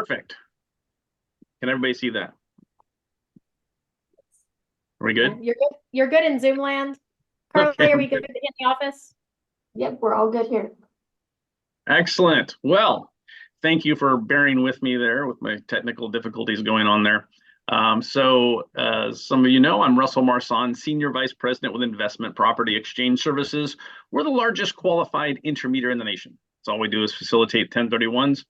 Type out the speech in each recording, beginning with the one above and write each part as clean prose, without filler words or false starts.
Perfect. Can everybody see that? Are we good? Yeah, you're good. You're good in Zoom land. Carly, Okay, are we good in the office? Yep, we're all good here. excellent. Well, thank you for bearing with me there with my technical difficulties going on there. As some of you know, I'm Russell Marsan, Senior Vice President with Investment Property Exchange Services. We're the largest qualified intermediary in the nation. So all we do is facilitate 1031s.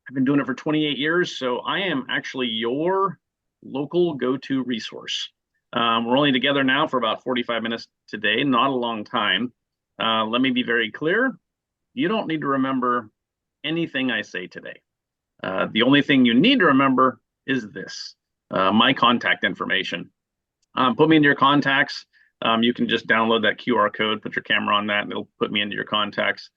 I've been doing it for 28 years, so I am actually your local go-to resource. We're only together now for about 45 minutes today, not a long time. Let me be very clear. You don't need to remember anything I say today. The only thing you need to remember is this, my contact information. Put me into your contacts. You can just download that QR code, put your camera on that, and it'll put me into your contacts.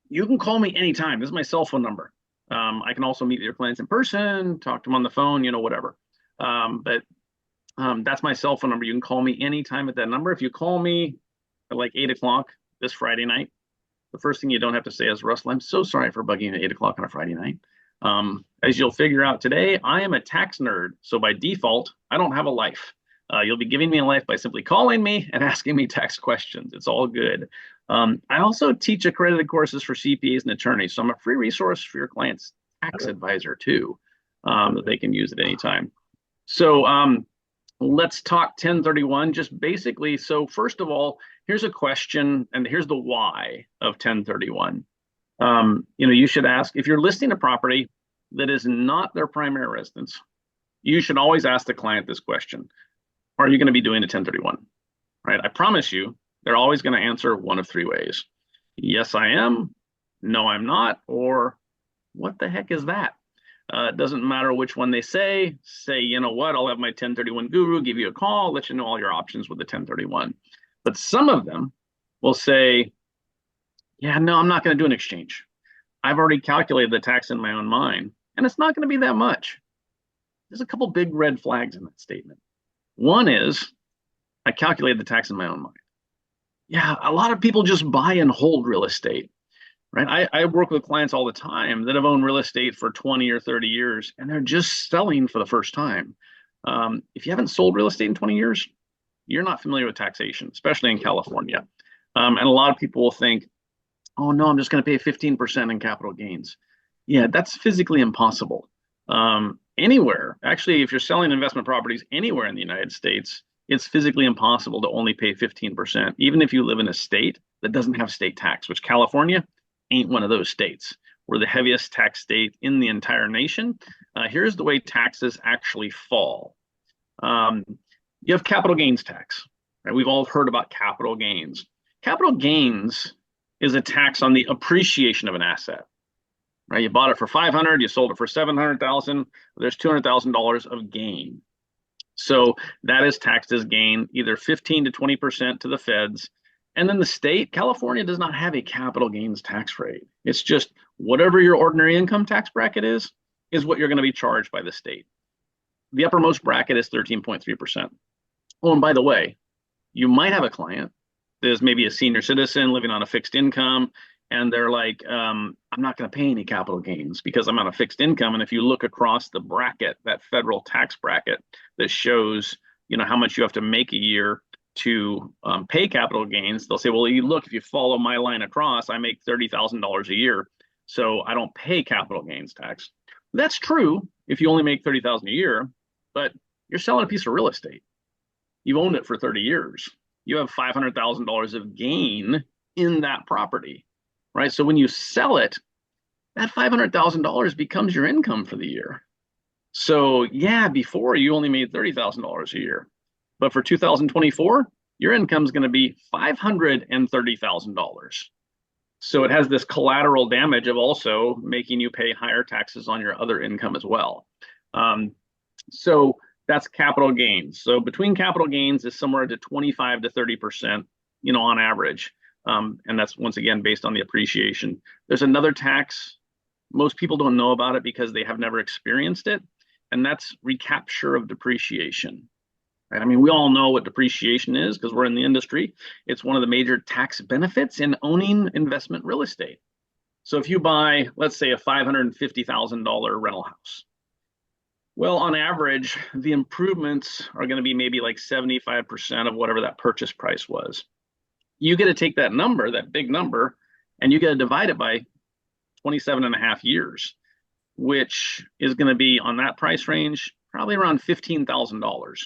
You can call me anytime. This is my cell phone number. I can also meet with your clients in person, talk to them on the phone, whatever. That's my cell phone number. You can call me anytime at that number. If you call me at like 8 o'clock this Friday night, the first thing you don't have to say is, Russell, I'm so sorry for bugging you at 8 o'clock on a Friday night. As you'll figure out today, I am a tax nerd. So by default, I don't have a life. You'll be giving me a life by simply calling me and asking me tax questions. It's all good. I also teach accredited courses for CPAs and attorneys. So I'm a free resource for your client's tax advisor too, that they can use at any time. So let's talk 1031 just basically. So first of all, here's a question, and here's the why of 1031. You should ask, if you're listing a property that is not their primary residence, you should always ask the client this question: are you going to be doing a 1031? Right? I promise you, they're always going to answer one of three ways. Yes, I am. No, I'm not. Or what the heck is that? It doesn't matter which one they say. Say, you know what, I'll have my 1031 guru give you a call, let you know all your options with the 1031. But some of them will say, yeah, no, I'm not going to do an exchange. I've already calculated the tax in my own mind, and it's not going to be that much. There's a couple big red flags in that statement. One is, I calculated the tax in my own mind. Yeah, a lot of people just buy and hold real estate. Right? I work with clients all the time that have owned real estate for 20 or 30 years, and they're just selling for the first time. If you haven't sold real estate in 20 years, you're not familiar with taxation, especially in California. And a lot of people will think, oh, no, I'm just going to pay 15% in capital gains. Yeah, that's physically impossible. Anywhere, actually, if you're selling investment properties anywhere in the United States, it's physically impossible to only pay 15%, even if you live in a state that doesn't have state tax, which California ain't one of those states. We're the heaviest tax state in the entire nation. Here's the way taxes actually fall. You have capital gains tax. Right? We've all heard about capital gains. Capital gains is a tax on the appreciation of an asset. Right? You bought it for $500,000, you sold it for $700,000. There's $200,000 of gain. So that is taxed as gain, either 15 to 20% to the feds. And then the state, California does not have a capital gains tax rate. It's just whatever your ordinary income tax bracket is what you're going to be charged by the state. The uppermost bracket is 13.3%. Oh, and by the way, you might have a client that is maybe a senior citizen living on a fixed income, and they're like, I'm not going to pay any capital gains because I'm on a fixed income. And if you look across the bracket, that federal tax bracket that shows, how much you have to make a year to pay capital gains, they'll say, well, if you follow my line across, I make $30,000 a year, so I don't pay capital gains tax. That's true if you only make $30,000 a year, but you're selling a piece of real estate. You've owned it for 30 years. You have $500,000 of gain in that property, right? So when you sell it, that $500,000 becomes your income for the year. So yeah, before you only made $30,000 a year. But for 2024, your income is going to be $530,000. So it has this collateral damage of also making you pay higher taxes on your other income as well. So that's capital gains. So between capital gains is somewhere to 25 to 30%, on average. And that's once again based on the appreciation. There's another tax. Most people don't know about it because they have never experienced it, and that's recapture of depreciation. Right? I mean, we all know what depreciation is because we're in the industry. It's one of the major tax benefits in owning investment real estate. So if you buy, let's say, a $550,000 rental house, well, on average, the improvements are going to be maybe like 75% of whatever that purchase price was. You get to take that number, that big number, and you get to divide it by 27 and a half years, which is going to be on that price range, probably around $15,000.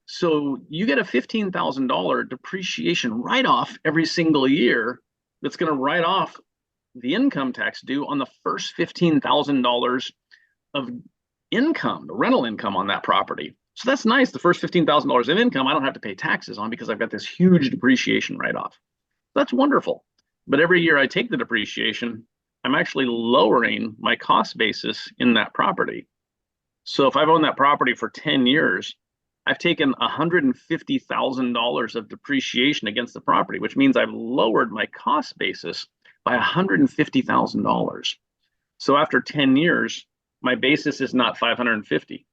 So you get a $15,000 depreciation write-off every single year that's going to write off the income tax due on the first $15,000 of income, the rental income on that property. So that's nice. The first $15,000 of income I don't have to pay taxes on because I've got this huge depreciation write-off. That's wonderful. But every year I take the depreciation, I'm actually lowering my cost basis in that property. So if I've owned that property for 10 years, I've taken $150,000 of depreciation against the property, which means I've lowered my cost basis by $150,000. So after 10 years, my basis is not 550,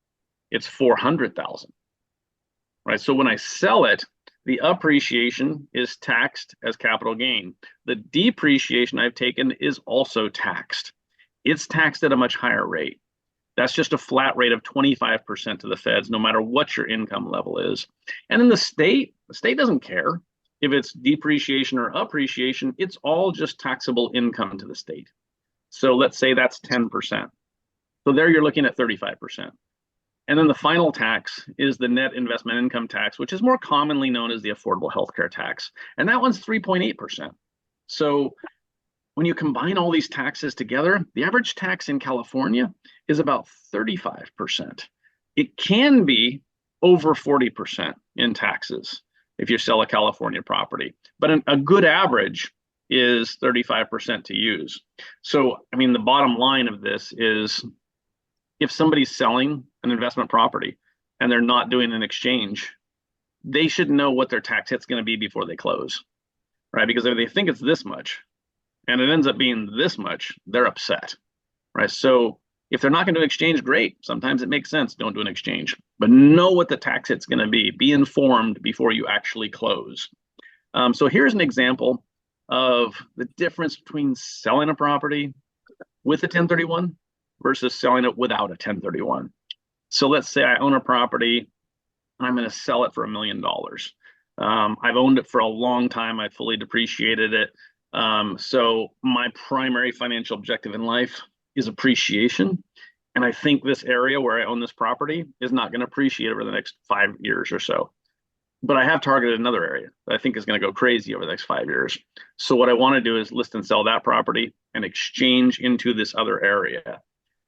it's 400,000. Right? So when I sell it, the appreciation is taxed as capital gain. The depreciation I've taken is also taxed. It's taxed at a much higher rate. That's just a flat rate of 25% to the feds, no matter what your income level is. And then the state doesn't care if it's depreciation or appreciation. It's all just taxable income to the state. So let's say that's 10%. So there you're looking at 35%. And then the final tax is the net investment income tax, which is more commonly known as the affordable healthcare tax. And that one's 3.8%. So when you combine all these taxes together, the average tax in California is about 35%. It can be over 40% in taxes if you sell a California property, but a good average is 35% to use. So, I mean, the bottom line of this is if somebody's selling an investment property and they're not doing an exchange, they should know what their tax hit's going to be before they close, right? Because if they think it's this much and it ends up being this much, they're upset, right? So if they're not going to exchange, great. Sometimes it makes sense. Don't do an exchange, but know what the tax hit's going to be. Be informed before you actually close. So here's an example of the difference between selling a property with a 1031 versus selling it without a 1031. So let's say I own a property and I'm going to sell it for $1 million. I've owned it for a long time. I've fully depreciated it. So my primary financial objective in life is appreciation. And I think this area where I own this property is not going to appreciate over the next 5 years or so. But I have targeted another area that I think is going to go crazy over the next 5 years. So what I want to do is list and sell that property and exchange into this other area.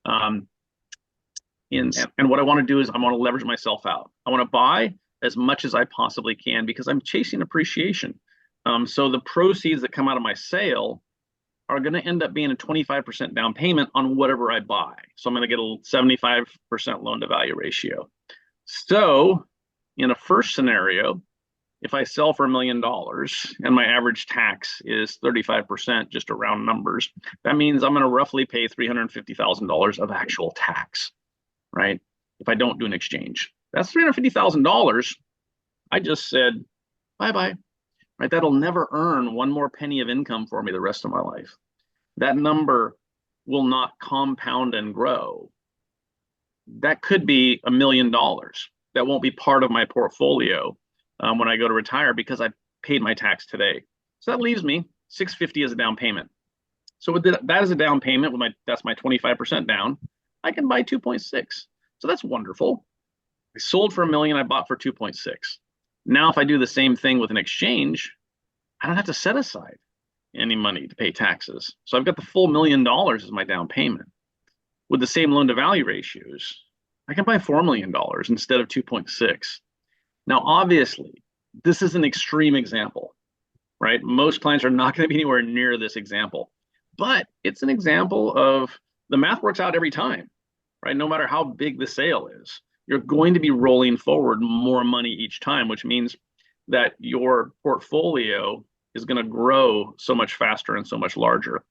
And what I want to do is I want to leverage myself out. I want to buy as much as I possibly can because I'm chasing appreciation. So the proceeds that come out of my sale are going to end up being a 25% down payment on whatever I buy. So I'm going to get a 75% loan to value ratio. So in a first scenario, if I sell for $1 million and my average tax is 35%, just around numbers, that means I'm going to roughly pay $350,000 of actual tax, right? If I don't do an exchange, that's $350,000. I just said, bye-bye, right? That'll never earn one more penny of income for me the rest of my life. That number will not compound and grow. That could be $1 million. That won't be part of my portfolio when I go to retire because I paid my tax today. So that leaves me $650 as a down payment. So with that as a down payment, that's my 25% down, I can buy 2.6. So that's wonderful. I sold for $1 million, I bought for 2.6. Now, if I do the same thing with an exchange, I don't have to set aside any money to pay taxes. So I've got the full $1 million as my down payment. With the same loan to value ratios, I can buy $4 million instead of 2.6. Now, obviously, this is an extreme example, right? Most clients are not going to be anywhere near this example, but it's an example of the math works out every time, right? No matter how big the sale is, you're going to be rolling forward more money each time, which means that your portfolio is going to grow so much faster and so much larger.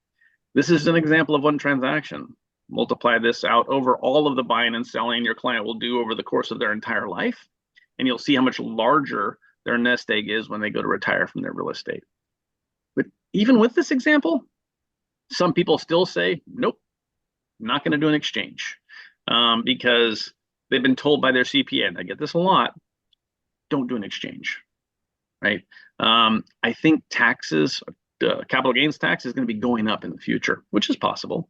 This is an example of one transaction. Multiply this out over all of the buying and selling your client will do over the course of their entire life, and you'll see how much larger their nest egg is when they go to retire from their real estate. But even with this example, Some people still say, nope, not going to do an exchange because they've been told by their CPA, and I get this a lot, don't do an exchange, right? I think taxes, capital gains tax is going to be going up in the future, which is possible.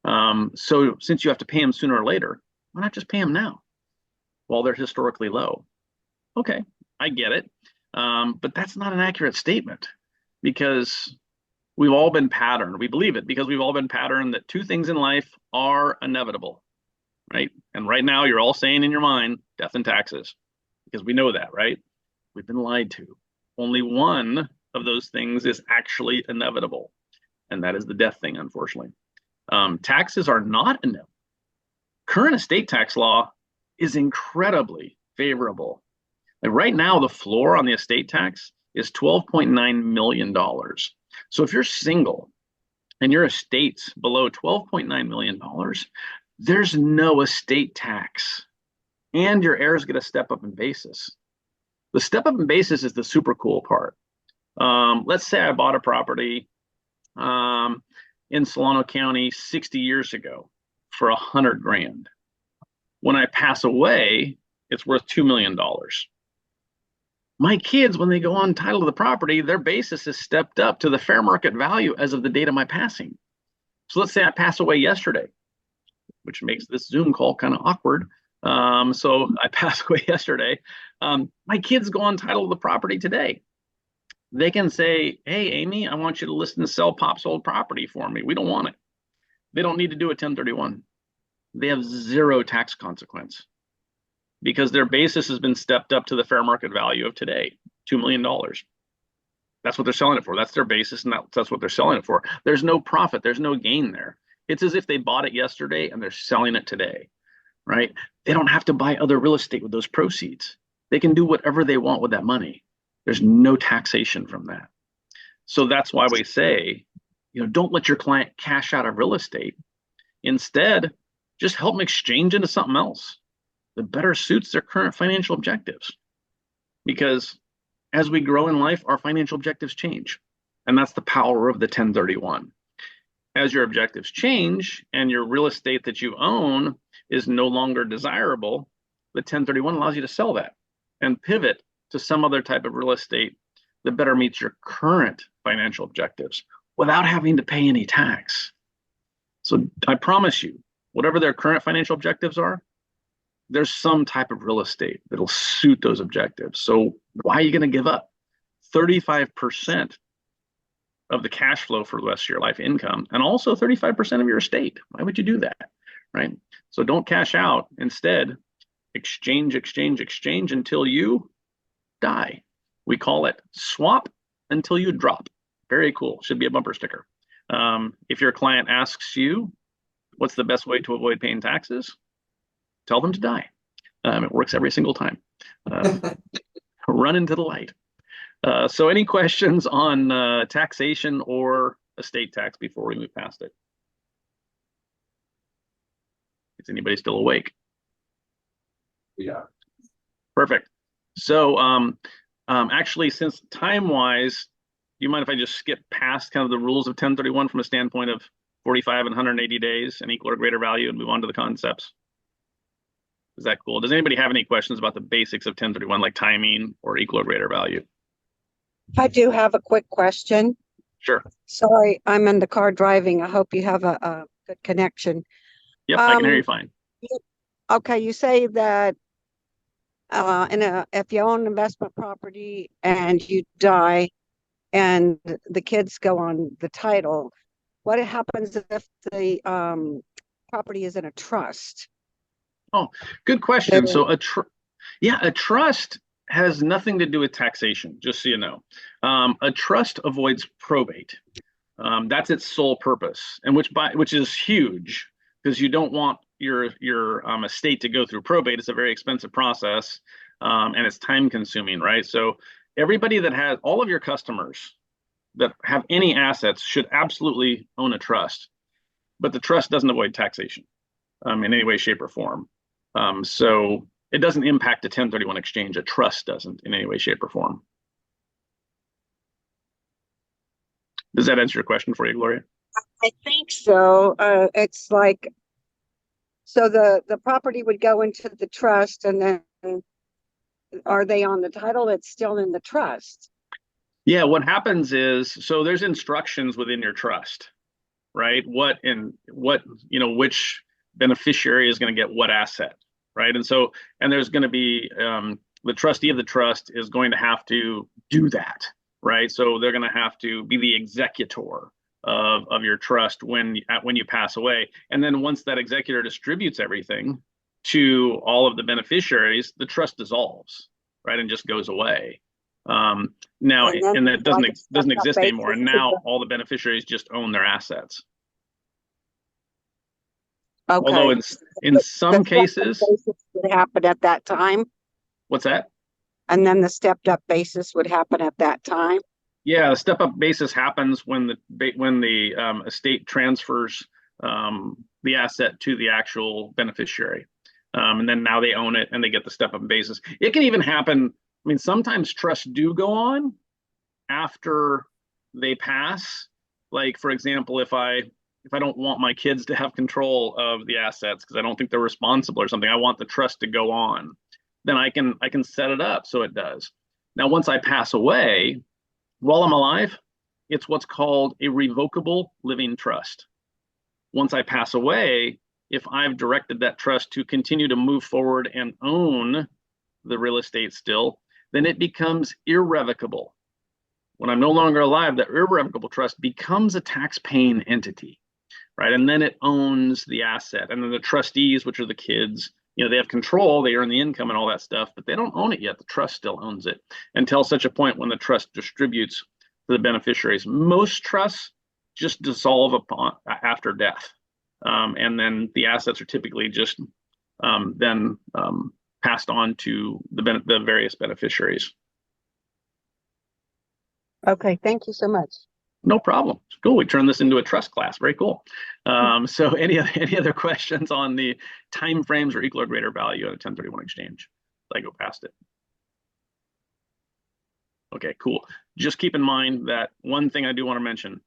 So since you have to pay them sooner or later, why not just pay them now while they're historically low? Okay, I get it. But that's not an accurate statement because we've all been patterned. We believe it because we've all been patterned that two things in life are inevitable, right? And right now you're all saying in your mind, death and taxes, because we know that, right? We've been lied to. Only one of those things is actually inevitable, and that is the death thing, unfortunately. Taxes are not inevitable. Current estate tax law is incredibly favorable. Like right now, the floor on the estate tax is $12.9 million. So if you're single and your estate's below $12.9 million, there's no estate tax. And your heirs get a step up in basis. The step up in basis is the super cool part. Let's say I bought a property in Solano County 60 years ago for $100,000. When I pass away, it's worth $2 million. My kids, when they go on title to the property, their basis is stepped up to the fair market value as of the date of my passing. So let's say I pass away yesterday, which makes this Zoom call kind of awkward. So I passed away yesterday. My kids go on title to the property today. They can say, hey, Amy, I want you to list and sell Pop's old property for me. We don't want it. They don't need to do a 1031. They have zero tax consequence because their basis has been stepped up to the fair market value of today, $2 million. That's what they're selling it for. That's their basis, and that's what they're selling it for. There's no profit. There's no gain there. It's as if they bought it yesterday and they're selling it today, right? They don't have to buy other real estate with those proceeds. They can do whatever they want with that money. There's no taxation from that. So that's why we say, don't let your client cash out of real estate. Instead, just help them exchange into something else that better suits their current financial objectives. Because as we grow in life, our financial objectives change. And that's the power of the 1031. As your objectives change and your real estate that you own is no longer desirable, the 1031 allows you to sell that and pivot to some other type of real estate that better meets your current financial objectives without having to pay any tax. So I promise you, whatever their current financial objectives are, there's some type of real estate that'll suit those objectives. So why are you going to give up 35% of the cash flow for the rest of your life income and also 35% of your estate? Why would you do that, right? So don't cash out. Instead, exchange until you die. We call it swap until you drop. Very cool. Should be a bumper sticker. If your client asks you, what's the best way to avoid paying taxes? Tell them to die. It works every single time. Run into the light. So any questions on taxation or estate tax before we move past it? Is anybody still awake? Yeah. Perfect. So actually, since time-wise, do you mind if I just skip past kind of the rules of 1031 from a standpoint of 45 and 180 days and equal or greater value and move on to the concepts? Is that cool? Does anybody have any questions about the basics of 1031, like timing or equal or greater value? I do have a quick question. Sure. Sorry, I'm in the car driving. I hope you have a good connection. Yep, I can hear you fine. Okay, you say that if you own investment property and you die and the kids go on the title, what happens if the property is in a trust? Oh, good question. So a trust has nothing to do with taxation, just so you know. A trust avoids probate. That's its sole purpose, and which is huge because you don't want your estate to go through probate. It's a very expensive process, and it's time consuming, right? So everybody that has all of your customers that have any assets should absolutely own a trust, but the trust doesn't avoid taxation in any way, shape, or form. So it doesn't impact a 1031 exchange. A trust doesn't in any way, shape, or form. Does that answer your question for you, Gloria? I think so. It's like, so the property would go into the trust, and then are they on the title? It's still in the trust. Yeah, what happens is, so there's instructions within your trust, right? What, which beneficiary is going to get what asset, right? And there's going to be, the trustee of the trust is going to have to do that, right? So they're going to have to be the executor of your trust when you pass away. And then once that executor distributes everything to all of the beneficiaries, the trust dissolves, right? And just goes away. Now, And then and that doesn't like doesn't step-up exist anymore. And basis now all the beneficiaries just own their assets. Okay. Although in some The step-up cases, basis would happen at that time, what's that? and then the stepped up basis would happen at that time. Yeah, the step up basis happens when the estate transfers the asset to the actual beneficiary, and then now they own it and they get the step up basis. It can even happen. I mean, sometimes trusts do go on after they pass. Like, for example, if I don't want my kids to have control of the assets because I don't think they're responsible or something, I want the trust to go on, then I can set it up so it does. Now, once I pass away, while I'm alive, it's what's called a revocable living trust. Once I pass away, if I've directed that trust to continue to move forward and own the real estate still, then it becomes irrevocable. When I'm no longer alive, that irrevocable trust becomes a tax-paying entity, right? And then it owns the asset. And then the trustees, which are the kids, they have control, they earn the income and all that stuff, but they don't own it yet. The trust still owns it until such a point when the trust distributes to the beneficiaries. Most trusts just dissolve after death. And then the assets are typically just then passed on to the various beneficiaries. Okay, thank you so much. No problem. Cool. We turned this into a trust class. Very cool. So any other questions on the timeframes or equal or greater value at a 1031 exchange? I go past it. Okay, cool. Just keep in mind that one thing I do want to mention,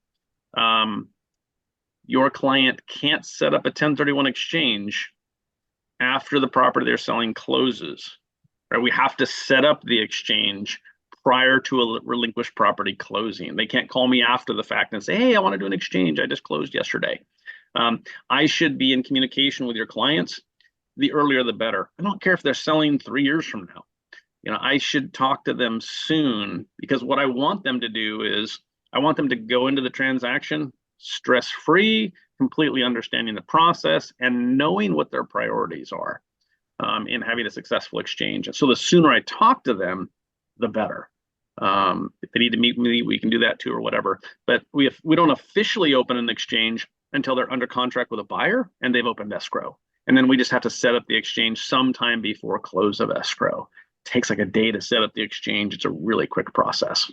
your client can't set up a 1031 exchange after the property they're selling closes. Right? We have to set up the exchange prior to a relinquished property closing. They can't call me after the fact and say, hey, I want to do an exchange. I just closed yesterday. I should be in communication with your clients. The earlier, the better. I don't care if they're selling 3 years from now. I should talk to them soon, because what I want them to do is I want them to go into the transaction stress-free, completely understanding the process and knowing what their priorities are in having a successful exchange. And so the sooner I talk to them, the better. If they need to meet me, we can do that too, or whatever. But we don't officially open an exchange until they're under contract with a buyer and they've opened escrow. And then we just have to set up the exchange sometime before close of escrow. It takes like a day to set up the exchange. It's a really quick process.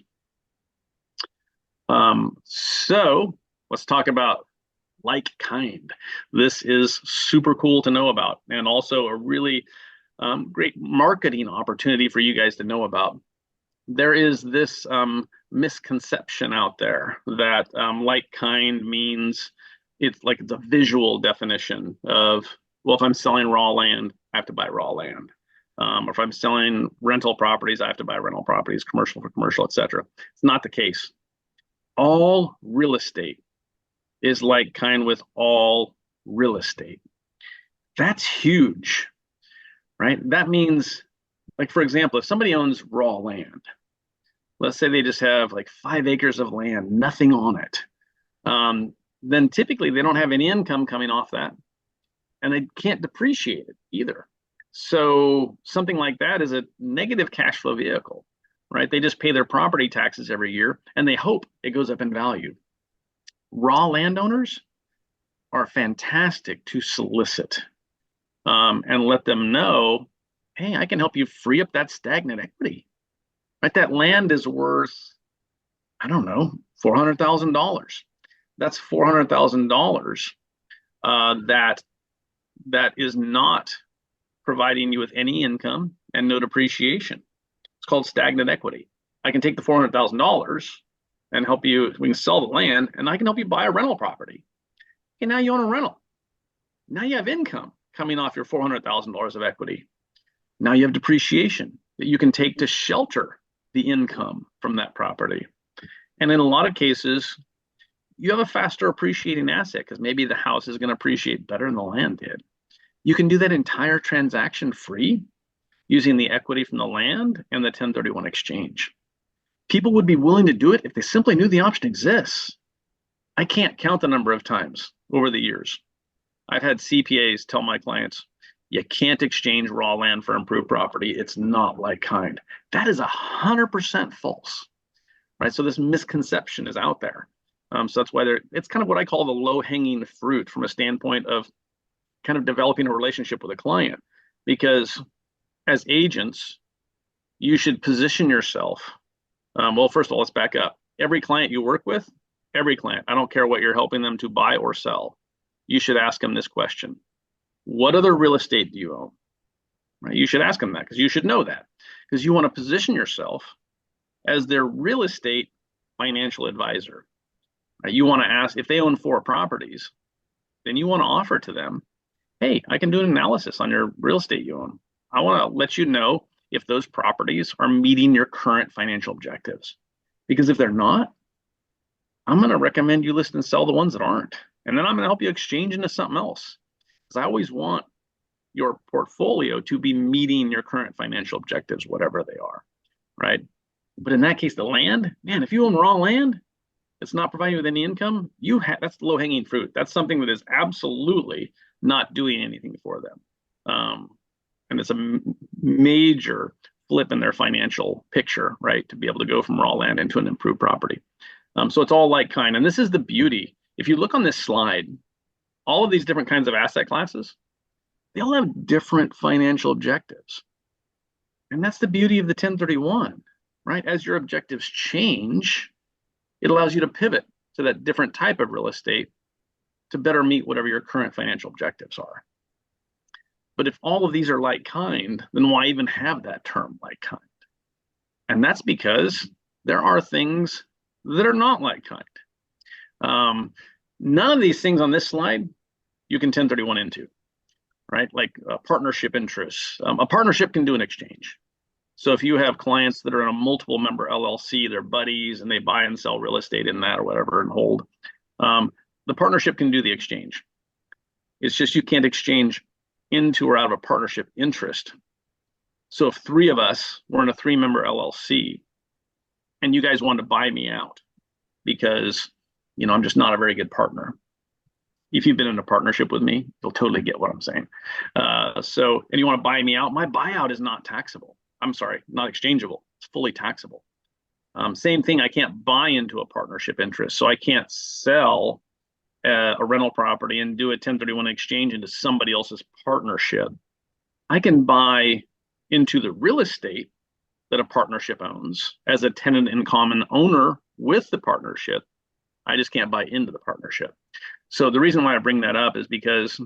So let's talk about like kind. This is super cool to know about, and also a really great marketing opportunity for you guys to know about. There is this misconception out there that like kind means it's a visual definition of, well, if I'm selling raw land, I have to buy raw land. Or if I'm selling rental properties, I have to buy rental properties, commercial for commercial, etc. It's not the case. All real estate is like kind with all real estate. That's huge, right? That means, like, for example, if somebody owns raw land, let's say they just have like 5 acres of land, nothing on it, then typically they don't have any income coming off that, and they can't depreciate it either. So something like that is a negative cash flow vehicle, right? They just pay their property taxes every year and they hope it goes up in value. Raw landowners are fantastic to solicit and let them know, hey, I can help you free up that stagnant equity. Right? That land is worth, I don't know, $400,000. That's $400,000 that is not providing you with any income and no depreciation. It's called stagnant equity. I can take the $400,000 and help you. We can sell the land, and I can help you buy a rental property. And now you own a rental. Now you have income coming off your $400,000 of equity. Now you have depreciation that you can take to shelter the income from that property. And in a lot of cases, you have a faster appreciating asset because maybe the house is going to appreciate better than the land did. You can do that entire transaction free using the equity from the land and the 1031 exchange. People would be willing to do it if they simply knew the option exists. I can't count the number of times over the years I've had CPAs tell my clients, you can't exchange raw land for improved property. It's not like kind. That is 100% false, right? So this misconception is out there. So that's why it's kind of what I call the low-hanging fruit from a standpoint of kind of developing a relationship with a client. Because as agents, you should position yourself. Well, first of all, let's back up. Every client you work with, every client, I don't care what you're helping them to buy or sell, you should ask them this question. What other real estate do you own? Right? You should ask them that because you should know that. Because you want to position yourself as their real estate financial advisor. Right? You want to ask if they own 4 properties, then you want to offer to them, hey, I can do an analysis on your real estate you own. I want to let you know if those properties are meeting your current financial objectives. Because if they're not, I'm going to recommend you list and sell the ones that aren't. And then I'm going to help you exchange into something else. Because I always want your portfolio to be meeting your current financial objectives, whatever they are, right? But in that case, the land, man, if you own raw land, it's not providing you with any income, that's the low-hanging fruit. That's something that is absolutely not doing anything for them. And it's a major flip in their financial picture, right? To be able to go from raw land into an improved property. So it's all like kind. And this is the beauty. If you look on this slide, all of these different kinds of asset classes, they all have different financial objectives. And that's the beauty of the 1031, right? As your objectives change, it allows you to pivot to that different type of real estate to better meet whatever your current financial objectives are. But if all of these are like kind, then why even have that term like kind? And that's because there are things that are not like kind. None of these things on this slide you can 1031 into, right? Like partnership interests. A partnership can do an exchange. So if you have clients that are in a multiple member LLC, they're buddies and they buy and sell real estate in that or whatever and hold, the partnership can do the exchange. It's just you can't exchange into or out of a partnership interest. So if 3 of us were in a 3-member LLC and you guys wanted to buy me out because, I'm just not a very good partner. If you've been in a partnership with me, you'll totally get what I'm saying. And you want to buy me out, my buyout is not taxable. I'm sorry, not exchangeable. It's fully taxable. Same thing, I can't buy into a partnership interest. So I can't sell a rental property and do a 1031 exchange into somebody else's partnership. I can buy into the real estate that a partnership owns as a tenant in common owner with the partnership. I just can't buy into the partnership. So the reason why I bring that up is because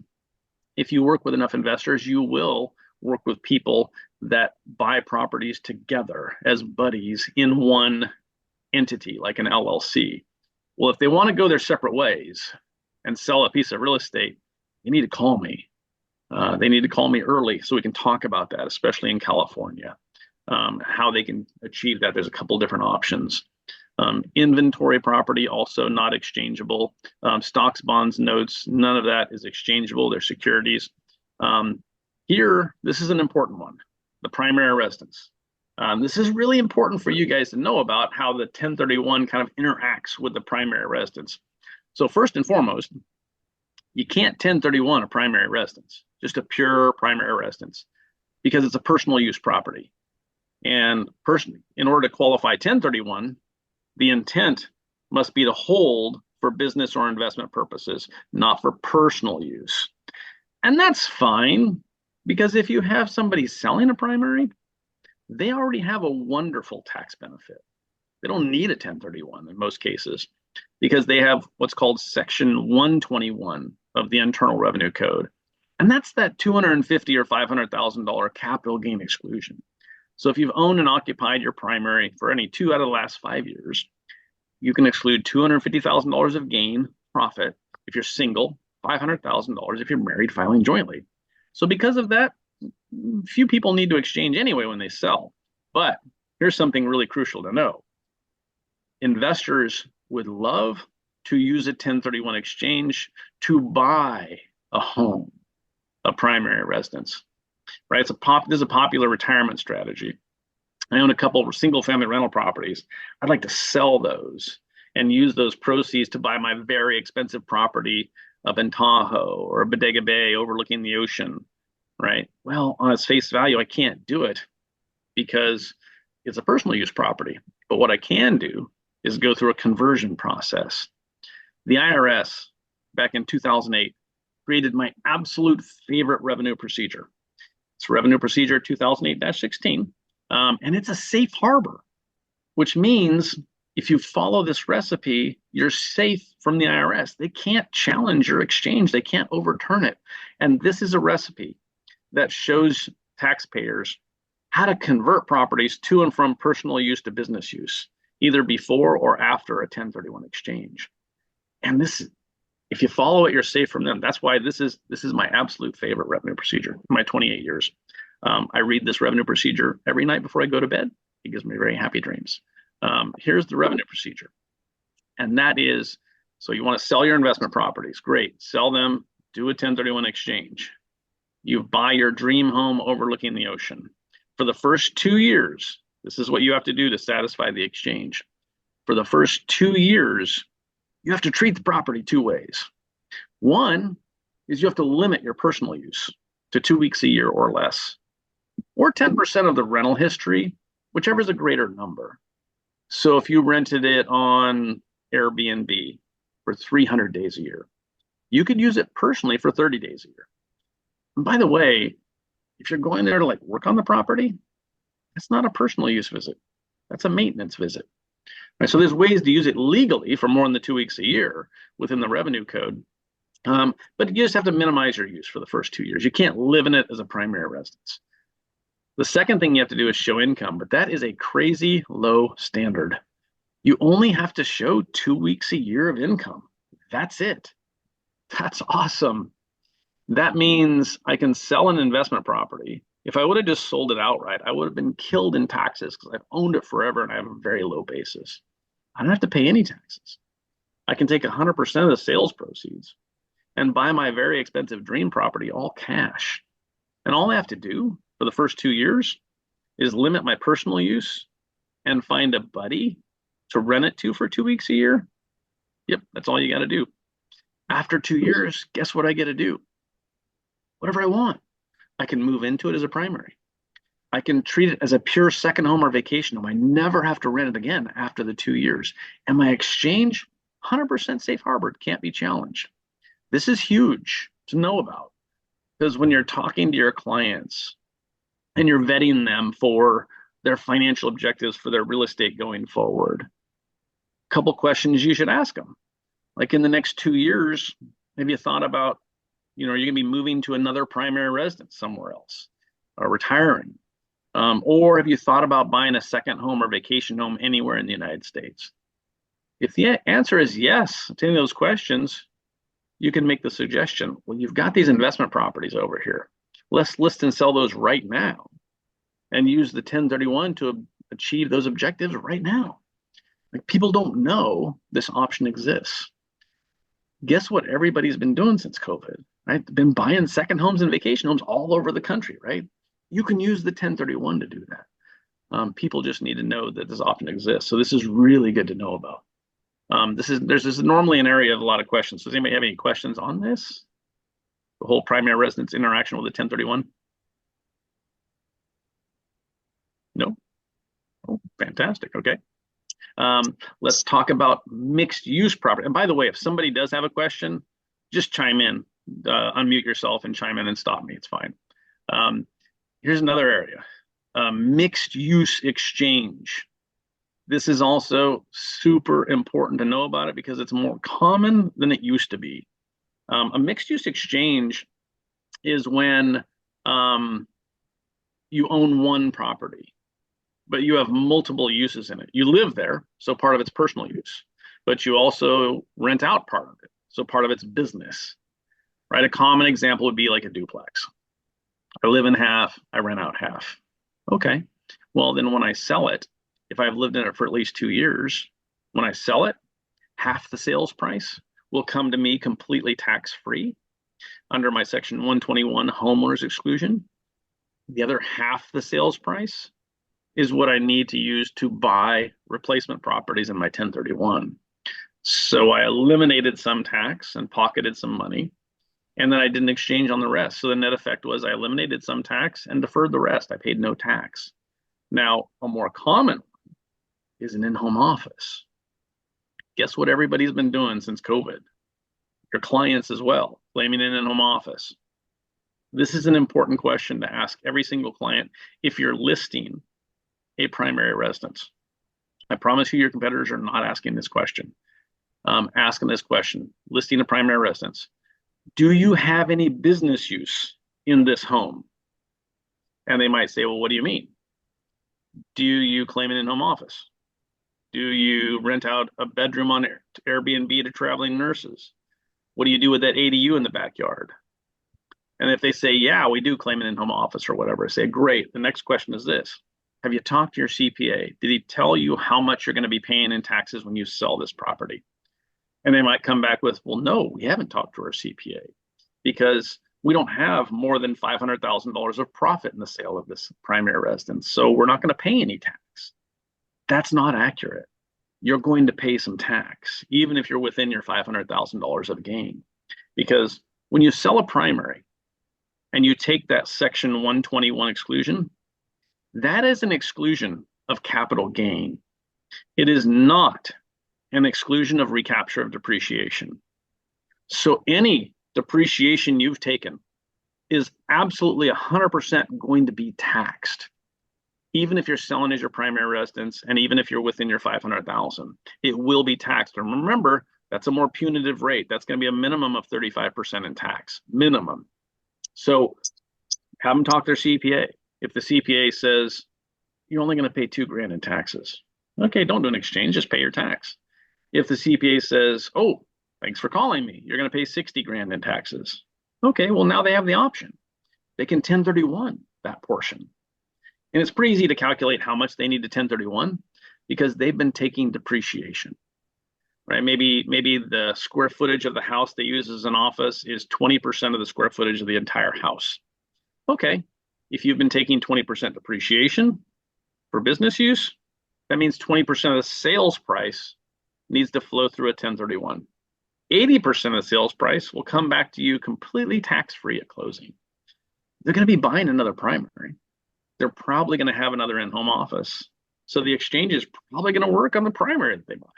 if you work with enough investors, you will work with people that buy properties together as buddies in one entity, like an LLC. Well, if they want to go their separate ways and sell a piece of real estate, they need to call me. They need to call me early so we can talk about that, especially in California, how they can achieve that. There's a couple different options. Inventory property, also not exchangeable. Stocks, bonds, notes, none of that is exchangeable. They're securities. Here, this is an important one, the primary residence. This is really important for you guys to know about how the 1031 kind of interacts with the primary residence. So first and foremost, you can't 1031 a primary residence, just a pure primary residence, because it's a personal use property. And in order to qualify 1031, the intent must be to hold for business or investment purposes, not for personal use. And that's fine, because if you have somebody selling a primary, they already have a wonderful tax benefit. They don't need a 1031 in most cases, because they have what's called Section 121 of the Internal Revenue Code. And that's that $250,000 or $500,000 capital gain exclusion. So if you've owned and occupied your primary for any 2 out of the last 5 years, you can exclude $250,000 of gain profit if you're single, $500,000 if you're married filing jointly. So because of that, few people need to exchange anyway when they sell. But here's something really crucial to know. Investors would love to use a 1031 exchange to buy a home, a primary residence, right? This is a popular retirement strategy. I own a couple of single family rental properties. I'd like to sell those and use those proceeds to buy my very expensive property up in Tahoe or Bodega Bay overlooking the ocean, right? Well, on its face value, I can't do it because it's a personal use property. But what I can do is go through a conversion process. The IRS, back in 2008, created my absolute favorite revenue procedure. It's Revenue Procedure 2008-16, and it's a safe harbor, which means if you follow this recipe, you're safe from the IRS. They can't challenge your exchange. They can't overturn it. And this is a recipe that shows taxpayers how to convert properties to and from personal use to business use, either before or after a 1031 exchange. And this, if you follow it, you're safe from them. That's why this is my absolute favorite revenue procedure in my 28 years. I read this revenue procedure every night before I go to bed. It gives me very happy dreams. Here's the revenue procedure. And that is, so you want to sell your investment properties. Great. Sell them, do a 1031 exchange. You buy your dream home overlooking the ocean. For the first 2 years, this is what you have to do to satisfy the exchange. For the first 2 years, you have to treat the property two ways. One is you have to limit your personal use to 2 weeks a year or less, or 10% of the rental history, whichever is a greater number. So if you rented it on Airbnb for 300 days a year, you could use it personally for 30 days a year. And by the way, if you're going there to like work on the property, that's not a personal use visit. That's a maintenance visit. Right, so there's ways to use it legally for more than the 2 weeks a year within the revenue code. But you just have to minimize your use for the first 2 years. You can't live in it as a primary residence. The second thing you have to do is show income, but that is a crazy low standard. You only have to show 2 weeks a year of income. That's it. That's awesome. That means I can sell an investment property. If I would have just sold it outright, I would have been killed in taxes because I've owned it forever and I have a very low basis. I don't have to pay any taxes. I can take 100% of the sales proceeds and buy my very expensive dream property all cash. And all I have to do for the first 2 years is limit my personal use and find a buddy to rent it to for 2 weeks a year. Yep, that's all you got to do. After 2 years, guess what I get to do? Whatever I want. I can move into it as a primary. I can treat it as a pure second home or vacation home. I never have to rent it again after the 2 years. And my exchange, 100% safe harbor, it can't be challenged. This is huge to know about because when you're talking to your clients and you're vetting them for their financial objectives for their real estate going forward, a couple questions you should ask them. Like in the next 2 years, have you thought about, you're going to be moving to another primary residence somewhere else or retiring? Or have you thought about buying a second home or vacation home anywhere in the United States? If the answer is yes to any of those questions, you can make the suggestion, well, you've got these investment properties over here. Let's list and sell those right now and use the 1031 to achieve those objectives right now. Like, people don't know this option exists. Guess what everybody's been doing since COVID, right? They've been buying second homes and vacation homes all over the country, right? You can use the 1031 to do that. People just need to know that this option exists. So this is really good to know about. This is normally an area of a lot of questions. Does anybody have any questions on this? The whole primary residence interaction with the 1031? No? Oh, fantastic. Okay. Let's talk about mixed use property. And by the way, if somebody does have a question, just chime in, unmute yourself and chime in and stop me. It's fine. Here's another area, mixed use exchange. This is also super important to know about it because it's more common than it used to be. A mixed use exchange is when you own one property, but you have multiple uses in it. You live there, so part of it's personal use. but you also rent out part of it. So part of it's business, right? A common example would be like a duplex. I live in half, I rent out half. Okay. Well, then when I sell it, if I've lived in it for at least 2 years, when I sell it, half the sales price will come to me completely tax-free under my Section 121 homeowners exclusion. The other half the sales price is what I need to use to buy replacement properties in my 1031. So I eliminated some tax and pocketed some money, and then I didn't exchange on the rest. So the net effect was I eliminated some tax and deferred the rest. I paid no tax. Now, a more common one is an in-home office. Guess what everybody's been doing since COVID? Your clients as well, claiming an in-home office. This is an important question to ask every single client if you're listing a primary residence. I promise you your competitors are not asking this question. Asking this question, listing a primary residence. Do you have any business use in this home? And they might say, well, what do you mean? Do you claim an in-home office? Do you rent out a bedroom on Airbnb to traveling nurses? What do you do with that ADU in the backyard? And if they say, yeah, we do claim an in-home office or whatever, I say, great. The next question is this. Have you talked to your CPA? Did he tell you how much you're going to be paying in taxes when you sell this property? And they might come back with, well, no, we haven't talked to our CPA because we don't have more than $500,000 of profit in the sale of this primary residence. So we're not going to pay any tax. That's not accurate. You're going to pay some tax, even if you're within your $500,000 of gain. Because when you sell a primary and you take that Section 121 exclusion, that is an exclusion of capital gain. It is not an exclusion of recapture of depreciation. So any depreciation you've taken is absolutely 100% going to be taxed, even if you're selling as your primary residence and even if you're within your 500,000, it will be taxed. And remember, that's a more punitive rate. That's going to be a minimum of 35% in tax, minimum. So have them talk to their CPA. If the CPA says you're only going to pay $2,000 in taxes, okay, don't do an exchange, just pay your tax. If the CPA says, oh, thanks for calling me, you're going to pay $60,000 in taxes. Okay, well, now they have the option. They can 1031 that portion. And it's pretty easy to calculate how much they need to 1031 because they've been taking depreciation, right? Maybe the square footage of the house they use as an office is 20% of the square footage of the entire house. Okay, if you've been taking 20% depreciation for business use, that means 20% of the sales price needs to flow through a 1031. 80% of the sales price will come back to you completely tax-free at closing. They're going to be buying another primary. They're probably going to have another in-home office. So the exchange is probably going to work on the primary that they buy.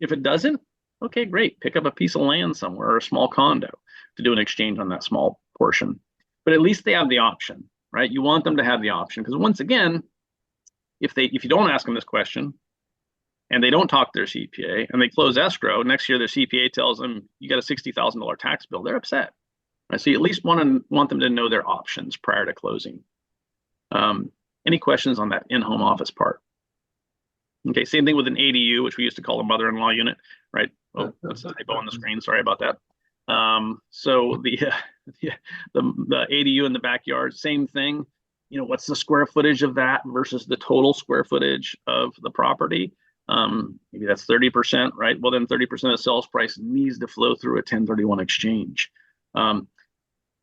If it doesn't, okay, great. Pick up a piece of land somewhere or a small condo to do an exchange on that small portion. But at least they have the option, right? You want them to have the option because once again, if you don't ask them this question and they don't talk to their CPA and they close escrow, next year their CPA tells them you got a $60,000 tax bill, they're upset. Right? So you at least want them to know their options prior to closing. Any questions on that in-home office part? Okay, same thing with an ADU, which we used to call a mother-in-law unit, right? Oh, that's a typo on the screen. Sorry about that. So the ADU in the backyard, same thing. You know, what's the square footage of that versus the total square footage of the property? Maybe that's 30%, right? Well, then 30% of the sales price needs to flow through a 1031 exchange.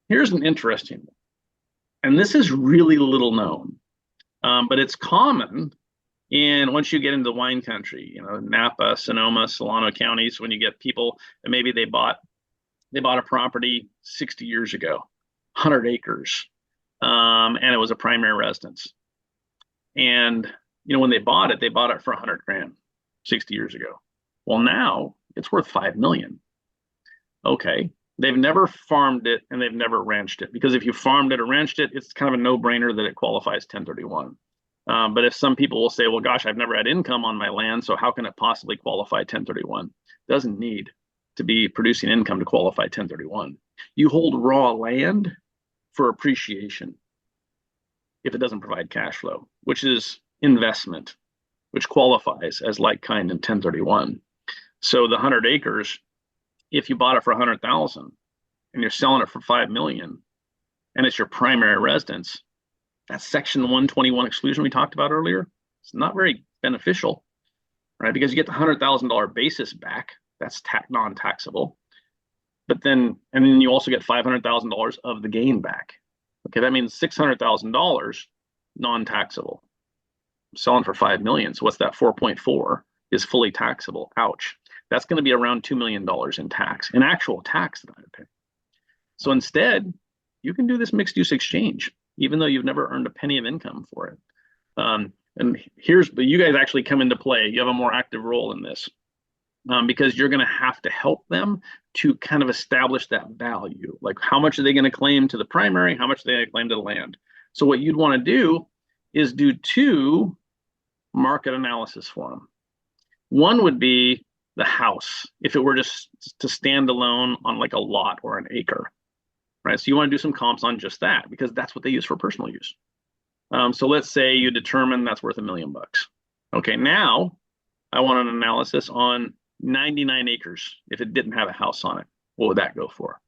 Here's an interesting one. And this is really little known, but it's common once you get into wine country, you know, Napa, Sonoma, Solano counties, when you get people and maybe they bought a property 60 years ago, 100 acres, and it was a primary residence. And, you know, when they bought it for $100,000 60 years ago. Well, now it's worth $5 million. Okay. They've never farmed it and they've never ranched it because if you farmed it or ranched it, it's kind of a no-brainer that it qualifies 1031. But if some people will say, well, gosh, I've never had income on my land, so how can it possibly qualify 1031? It doesn't need to be producing income to qualify 1031. You hold raw land for appreciation if it doesn't provide cash flow, which is investment, which qualifies as like kind in 1031. So the 100 acres, if you bought it for 100,000 and you're selling it for 5 million, and it's your primary residence, that section 121 exclusion we talked about earlier, it's not very beneficial, right? Because you get the $100,000 basis back, that's non-taxable. But then you also get $500,000 of the gain back. Okay, that means $600,000 non-taxable. Selling for 5 million, so what's that? 4.4 is fully taxable. Ouch. That's going to be around $2 million in tax, in actual tax that I would pay. So instead, you can do this mixed use exchange, even though you've never earned a penny of income for it. And you guys actually come into play. You have a more active role in this, because you're going to have to help them to kind of establish that value. Like, how much are they going to claim to the primary? How much are they going to claim to the land? So what you'd want to do is do 2 market analysis for them. One would be the house, if it were just to stand alone on like a lot or an acre, right? So you want to do some comps on just that, because that's what they use for personal use. So let's say you determine that's worth $1 million. Okay, now I want an analysis on 99 acres. If it didn't have a house on it, what would that go for?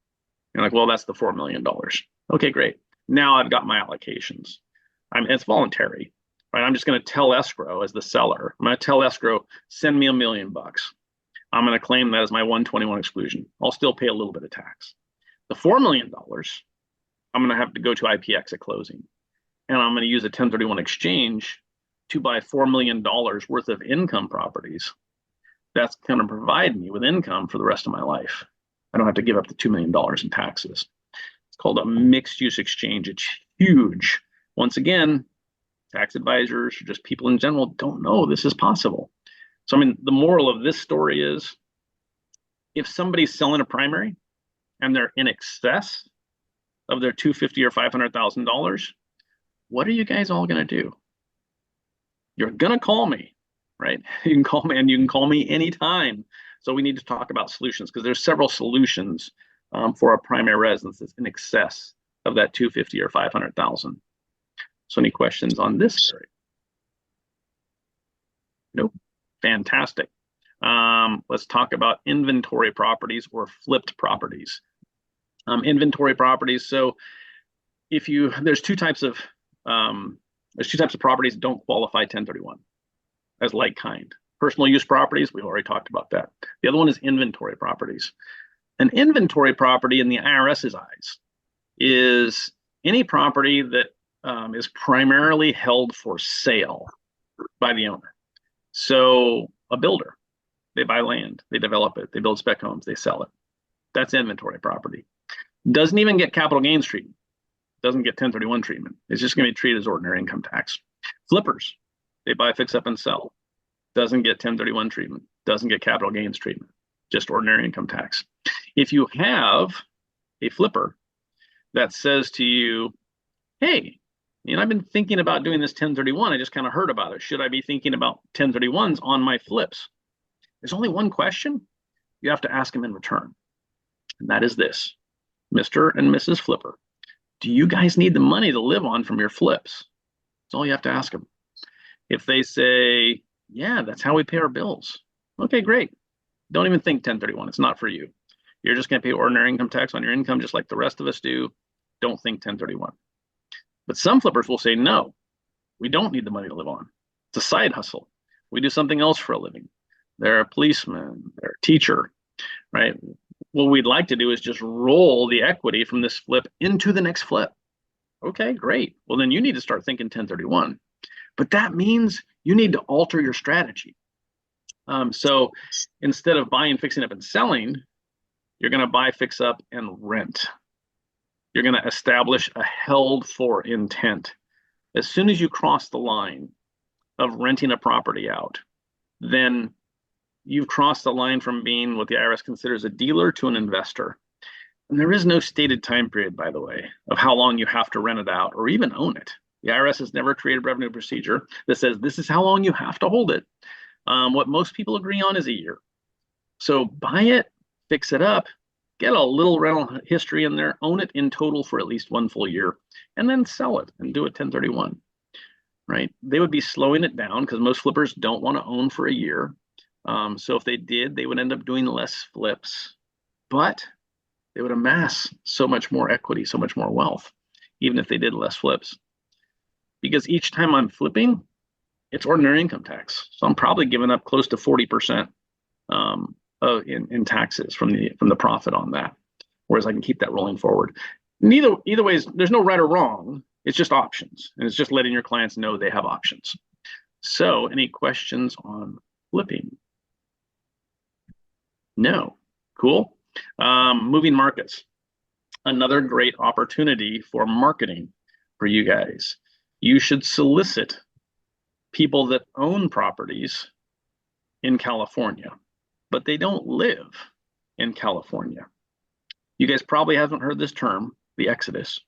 You're like, well, that's the $4 million. Okay, great. Now I've got my allocations. It's voluntary, right? I'm just going to tell escrow as the seller. I'm going to tell escrow, send me $1 million. I'm going to claim that as my 121 exclusion. I'll still pay a little bit of tax. The $4 million, I'm going to have to go to IPX at closing. And I'm going to use a 1031 exchange to buy $4 million worth of income properties. That's going to provide me with income for the rest of my life. I don't have to give up the $2 million in taxes. It's called a mixed use exchange. It's huge. Once again, tax advisors or just people in general don't know this is possible. So, I mean, the moral of this story is, if somebody's selling a primary and they're in excess of their $250,000 or $500,000, what are you guys all going to do? You're going to call me, right? You can call me, and you can call me anytime. So we need to talk about solutions, because there's several solutions for a primary residence that's in excess of that $250,000 or $500,000. So any questions on this story? Nope. Fantastic. Let's talk about inventory properties or flipped properties. Inventory properties. So there's two types of properties that don't qualify 1031 as like kind. Personal use properties, we've already talked about that. The other one is inventory properties. An inventory property in the IRS's eyes is any property that is primarily held for sale by the owner. So a builder, they buy land, they develop it, they build spec homes, they sell it. That's inventory property. Doesn't even get capital gains treatment. Doesn't get 1031 treatment. It's just going to be treated as ordinary income tax. Flippers, they buy, fix up, and sell. Doesn't get 1031 treatment. Doesn't get capital gains treatment. Just ordinary income tax. If you have a flipper that says to you, hey, I've been thinking about doing this 1031. I just kind of heard about it. Should I be thinking about 1031s on my flips? There's only one question you have to ask him in return. And that is this: Mr. and Mrs. Flipper, do you guys need the money to live on from your flips? That's all you have to ask them. If they say, yeah, that's how we pay our bills. Okay, great. Don't even think 1031. It's not for you. You're just going to pay ordinary income tax on your income just like the rest of us do. Don't think 1031. But some flippers will say, no, we don't need the money to live on. It's a side hustle. We do something else for a living. They're a policeman, they're a teacher, right? What we'd like to do is just roll the equity from this flip into the next flip. Okay, great. Well, then you need to start thinking 1031. But that means you need to alter your strategy. So instead of buying, fixing up, and selling, you're going to buy, fix up, and rent. You're going to establish a held for intent. As soon as you cross the line of renting a property out, then you've crossed the line from being what the IRS considers a dealer to an investor. And there is no stated time period, by the way, of how long you have to rent it out or even own it. The IRS has never created a revenue procedure that says this is how long you have to hold it. What most people agree on is a year. So buy it, fix it up, get a little rental history in there, own it in total for at least 1 full year, and then sell it and do it 1031, right? They would be slowing it down because most flippers don't want to own for a year. So if they did, they would end up doing less flips, but they would amass so much more equity, so much more wealth, even if they did less flips. Because each time I'm flipping, it's ordinary income tax. So I'm probably giving up close to 40% in taxes from the profit on that. Whereas I can keep that rolling forward. Either ways, there's no right or wrong. It's just options. And it's just letting your clients know they have options. So any questions on flipping? No. Cool. Moving markets. Another great opportunity for marketing for you guys. You should solicit people that own properties in California, but they don't live in California. You guys probably haven't heard this term, the exodus,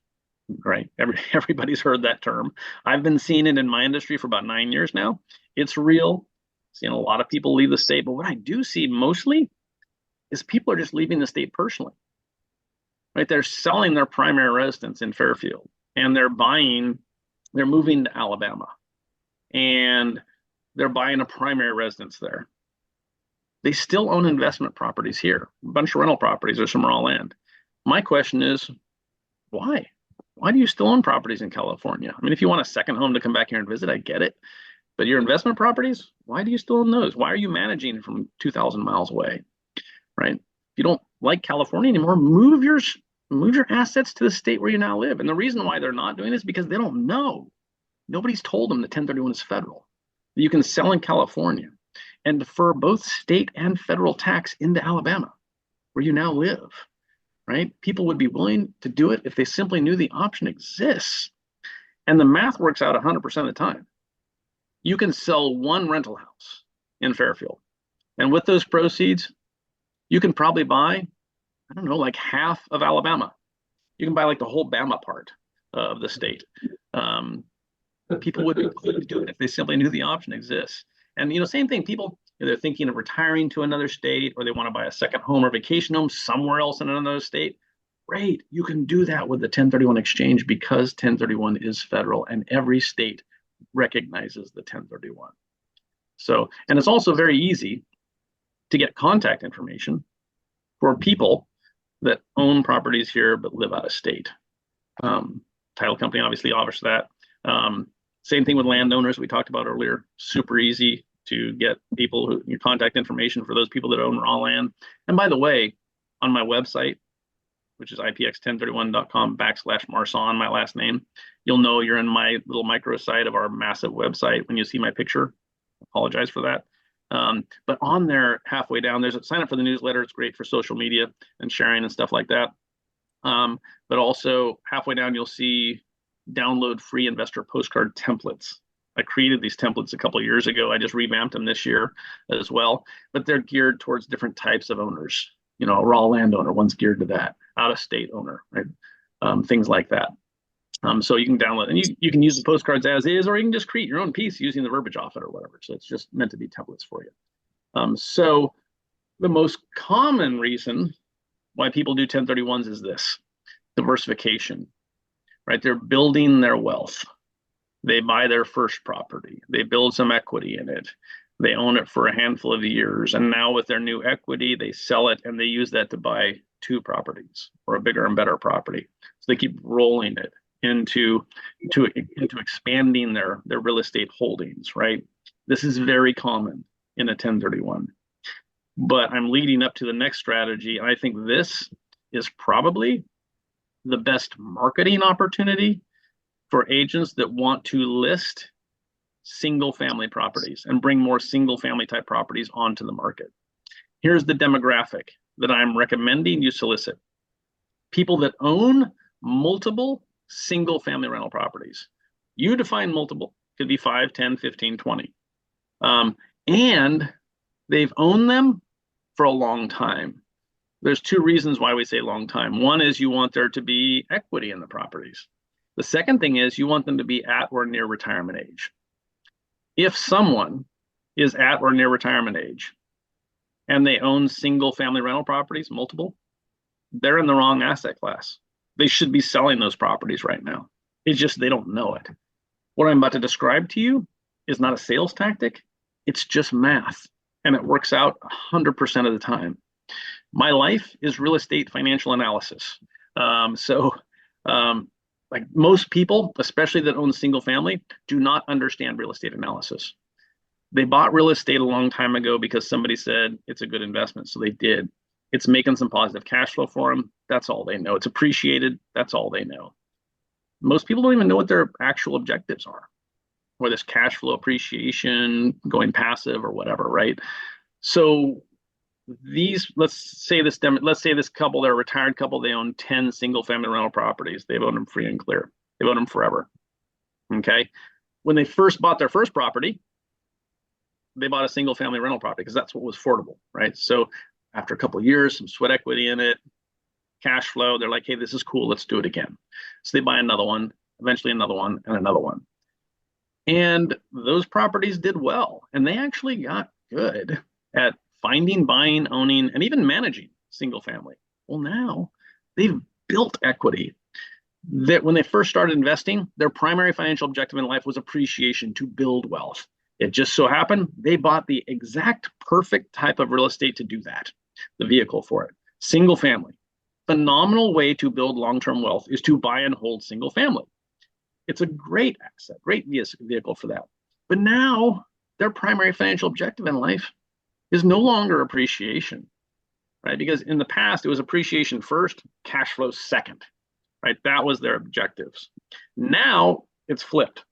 right? Everybody's heard that term. I've been seeing it in my industry for about 9 years now. It's real. Seeing a lot of people leave the state, but what I do see mostly is people are just leaving the state personally, right? They're selling their primary residence in Fairfield and they're moving to Alabama and they're buying a primary residence there. They still own investment properties here, a bunch of rental properties or some raw land. My question is, why? Why do you still own properties in California? I mean, if you want a second home to come back here and visit, I get it. But your investment properties, why do you still own those? Why are you managing from 2,000 miles away, right? If you don't like California anymore, move your assets to the state where you now live. And the reason why they're not doing this is because they don't know. Nobody's told them that 1031 is federal. You can sell in California and defer both state and federal tax into Alabama, where you now live, right? People would be willing to do it if they simply knew the option exists. And the math works out 100% of the time. You can sell one rental house in Fairfield. And with those proceeds, you can probably buy, I don't know, like half of Alabama. You can buy like the whole Bama part of the state. People would be willing to do it if they simply knew the option exists. And, same thing, people, they're thinking of retiring to another state or they want to buy a second home or vacation home somewhere else in another state. Great, you can do that with the 1031 exchange because 1031 is federal and every state recognizes the 1031. So, and it's also very easy to get contact information for people that own properties here but live out of state. Title company obviously offers that. Same thing with landowners we talked about earlier. Super easy to get your contact information for those people that own raw land. And by the way, on my website, which is ipx1031.com/Marsan, my last name, you'll know you're in my little microsite of our massive website when you see my picture. Apologize for that. But on there, halfway down, there's a sign up for the newsletter. It's great for social media and sharing and stuff like that. But also halfway down, you'll see download free investor postcard templates. I created these templates a couple of years ago. I just revamped them this year as well, but they're geared towards different types of owners. A raw landowner, one's geared to that, out of state owner, right? Things like that. So you can download and you can use the postcards as is, or you can just create your own piece using the verbiage off it or whatever. So it's just meant to be templates for you. So the most common reason why people do 1031s is this: diversification, right? They're building their wealth. They buy their first property. They build some equity in it. They own it for a handful of years. And now with their new equity, they sell it and they use that to buy 2 properties or a bigger and better property. So they keep rolling it into expanding their real estate holdings, right? This is very common in a 1031. But I'm leading up to the next strategy. And I think this is probably the best marketing opportunity for agents that want to list single family properties and bring more single family type properties onto the market. Here's the demographic that I'm recommending you solicit: people that own multiple single family rental properties. You define multiple, could be 5, 10, 15, 20. And they've owned them for a long time. There's 2 reasons why we say long time. One is you want there to be equity in the properties. The second thing is you want them to be at or near retirement age. If someone is at or near retirement age and they own single family rental properties, multiple, they're in the wrong asset class. They should be selling those properties right now. It's just they don't know it. What I'm about to describe to you is not a sales tactic. It's just math. and it works out 100% of the time. My life is real estate financial analysis. Like most people, especially that own single family, do not understand real estate analysis. They bought real estate a long time ago because somebody said it's a good investment, so they did. It's making some positive cash flow for them. That's all they know. It's appreciated. That's all they know. Most people don't even know what their actual objectives are, or this cash flow appreciation, going passive or whatever, right? So let's say this couple, they're a retired couple, they own 10 single family rental properties. They've owned them free and clear. They've owned them forever. Okay. When they first bought their first property, they bought a single family rental property because that's what was affordable, right? So after a couple of years, some sweat equity in it, cash flow, they're like, hey, this is cool, let's do it again. So they buy another one, eventually another one, and another one. And those properties did well. And they actually got good at finding, buying, owning, and even managing single family. Well, now they've built equity that when they first started investing, their primary financial objective in life was appreciation, to build wealth. It just so happened they bought the exact perfect type of real estate to do that, the vehicle for it. Single family. Phenomenal way to build long-term wealth is to buy and hold single family. It's a great asset, great vehicle for that. But now their primary financial objective in life is no longer appreciation, right? Because in the past, it was appreciation first, cash flow second, right? That was their objectives. Now it's flipped.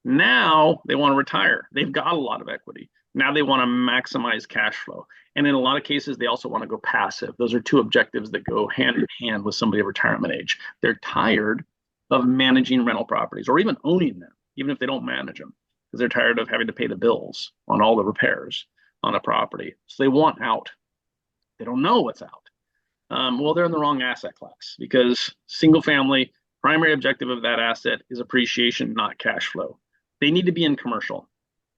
Now they want to retire. They've got a lot of equity. Now they want to maximize cash flow. And in a lot of cases, they also want to go passive. Those are two objectives that go hand in hand with somebody of retirement age. They're tired of managing rental properties or even owning them, even if they don't manage them, because they're tired of having to pay the bills on all the repairs on a property. So they want out. They don't know what's out. Well, they're in the wrong asset class, because single family, primary objective of that asset is appreciation, not cash flow. They need to be in commercial.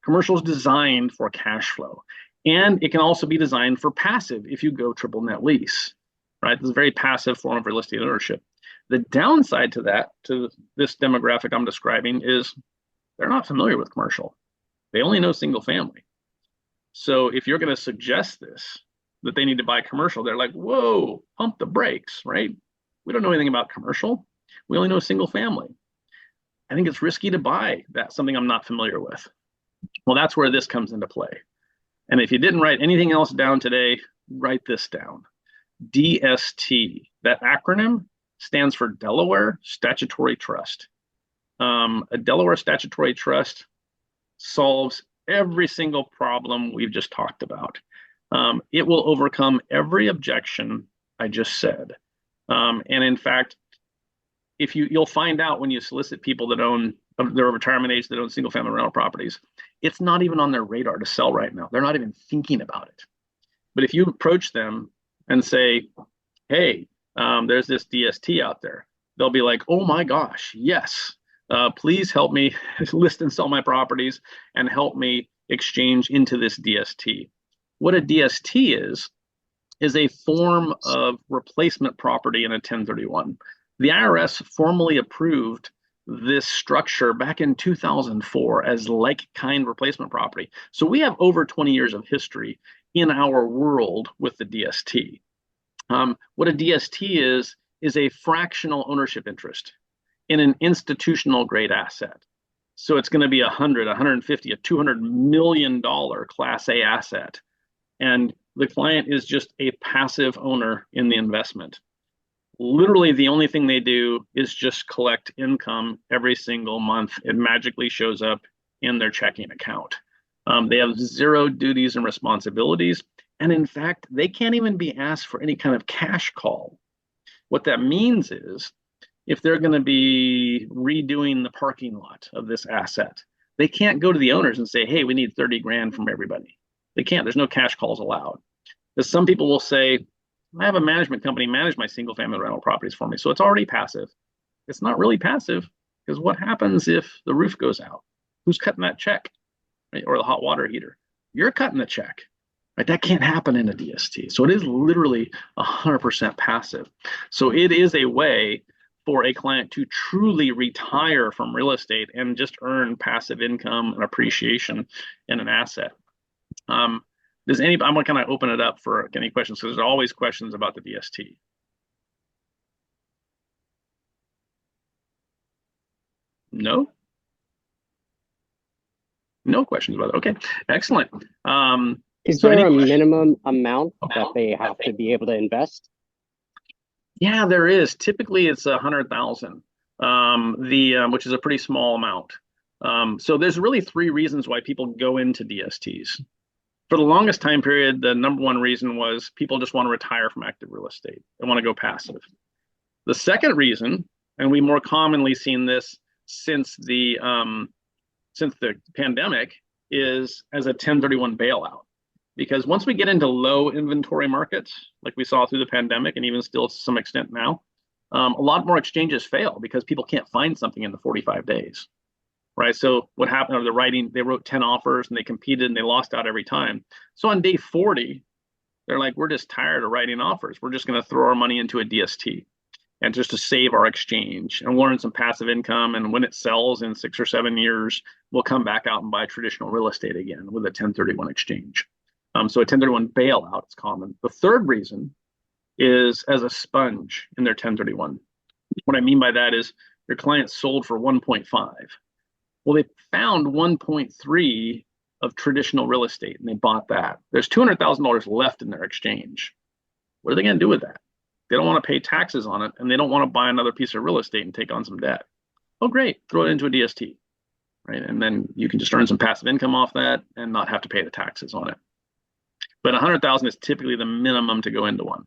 Commercial is designed for cash flow. And it can also be designed for passive if you go triple net lease, right? This is a very passive form of real estate ownership. The downside to that, to this demographic I'm describing, is they're not familiar with commercial. They only know single family. So if you're going to suggest this, that they need to buy commercial, they're like, whoa, pump the brakes, right? We don't know anything about commercial. We only know single family. I think it's risky to buy that, something I'm not familiar with. Well, that's where this comes into play. And if you didn't write anything else down today, write this down. DST, that acronym stands for Delaware Statutory Trust. A Delaware Statutory Trust solves every single problem we've just talked about. It will overcome every objection I just said. And in fact, if you'll find out when you solicit people that own, their retirement age, that own single family rental properties, it's not even on their radar to sell right now. They're not even thinking about it. But if you approach them and say, hey, there's this DST out there, they'll be like, oh my gosh, yes, please help me list and sell my properties and help me exchange into this DST. What a DST is a form of replacement property in a 1031. The IRS formally approved this structure back in 2004 as like-kind replacement property. So we have over 20 years of history in our world with the DST. What a DST is a fractional ownership interest in an institutional grade asset. So it's going to be 100, 150, a $200 million Class A asset. And the client is just a passive owner in the investment. Literally, the only thing they do is just collect income every single month. It magically shows up in their checking account. They have zero duties and responsibilities. And in fact, they can't even be asked for any kind of cash call. What that means is, if they're going to be redoing the parking lot of this asset, they can't go to the owners and say, hey, we need 30 grand from everybody. They can't. There's no cash calls allowed. Because some people will say, I have a management company manage my single family rental properties for me, so it's already passive. It's not really passive, because what happens if the roof goes out? Who's cutting that check? Right? Or the hot water heater? You're cutting the check. Right? That can't happen in a DST. So it is literally 100% passive. So it is a way for a client to truly retire from real estate and just earn passive income and appreciation in an asset. I'm gonna kind of open it up for any questions because there's always questions about the DST. No? No questions about it. Okay, excellent. Is So there any a questions? minimum amount that they have to be able to invest? Yeah, there is. Typically, it's 100,000, which is a pretty small amount. So there's really three reasons why people go into DSTs. For the longest time period, the number one reason was people just want to retire from active real estate. They want to go passive. The second reason, and we more commonly seen this since the pandemic, is as a 1031 bailout. Because once we get into low inventory markets, like we saw through the pandemic, and even still to some extent now, a lot more exchanges fail because people can't find something in the 45 days, right? So what happened? They wrote 10 offers and they competed and they lost out every time. So on day 40, they're like, we're just tired of writing offers. We're just going to throw our money into a DST and just to save our exchange and learn some passive income. And when it sells in 6 or 7 years, we'll come back out and buy traditional real estate again with a 1031 exchange. So a 1031 bailout is common. The third reason is as a sponge in their 1031. What I mean by that is your client sold for 1.5. Well, they found 1.3 of traditional real estate and they bought that. There's $200,000 left in their exchange. What are they going to do with that? They don't want to pay taxes on it and they don't want to buy another piece of real estate and take on some debt. Oh, great. Throw it into a DST, right? And then you can just earn some passive income off that and not have to pay the taxes on it. But 100,000 is typically the minimum to go into one.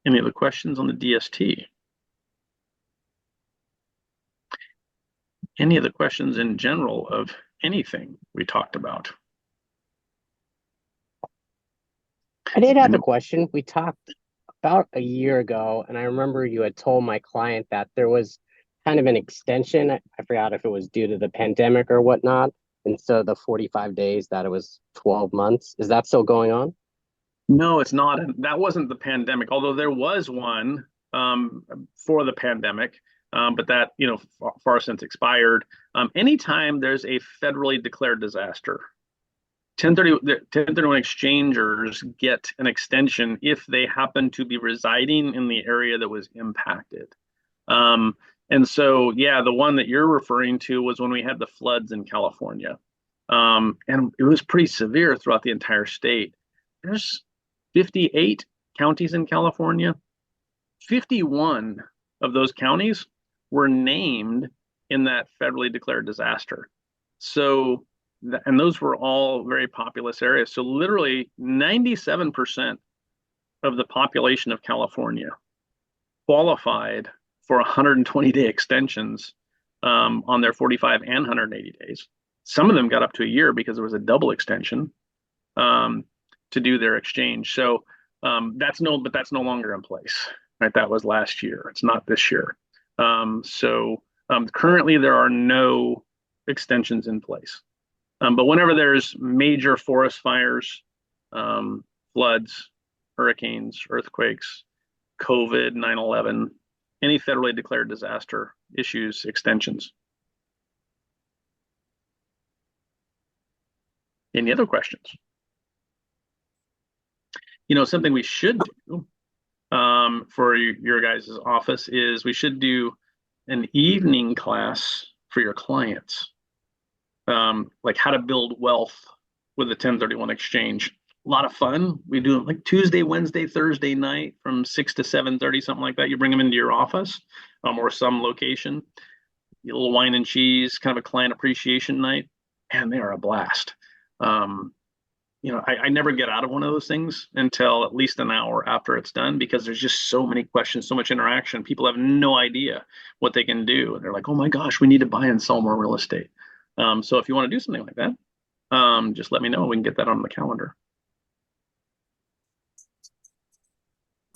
Any other questions on the DST? Any other questions in general of anything we talked about? I did have a question. We talked about a year ago, and I remember you had told my client that there was kind of an extension. I forgot if it was due to the pandemic or whatnot. Instead of the 45 days, that it was 12 months. Is that still going on? No, it's not. That wasn't the pandemic, although there was one for the pandemic, but that, far since expired. Anytime there's a federally declared disaster, 1031 exchangers get an extension if they happen to be residing in the area that was impacted. And so, yeah, the one that you're referring to was when we had the floods in California. And it was pretty severe throughout the entire state. There's 58 counties in California. 51 of those counties were named in that federally declared disaster. So, and those were all very populous areas. So literally 97% of the population of California qualified for 120-day extensions on their 45 and 180 days. Some of them got up to a year because there was a double extension to do their exchange. So that's no longer in place, right? That was last year. It's not this year. Currently there are no extensions in place. But whenever there's major forest fires, floods, hurricanes, earthquakes, COVID, 9/11, any federally declared disaster issues extensions. Any other questions? Something we should do for your guys' office is we should do an evening class for your clients, like how to build wealth with a 1031 exchange. A lot of fun. We do it like Tuesday, Wednesday, Thursday night from 6 to 7:30, something like that. You bring them into your office or some location. A little wine and cheese, kind of a client appreciation night, and they are a blast. I never get out of one of those things until at least an hour after it's done because there's just so many questions, so much interaction. People have no idea what they can do. And they're like, oh my gosh, we need to buy and sell more real estate. So if you want to do something like that, just let me know. We can get that on the calendar.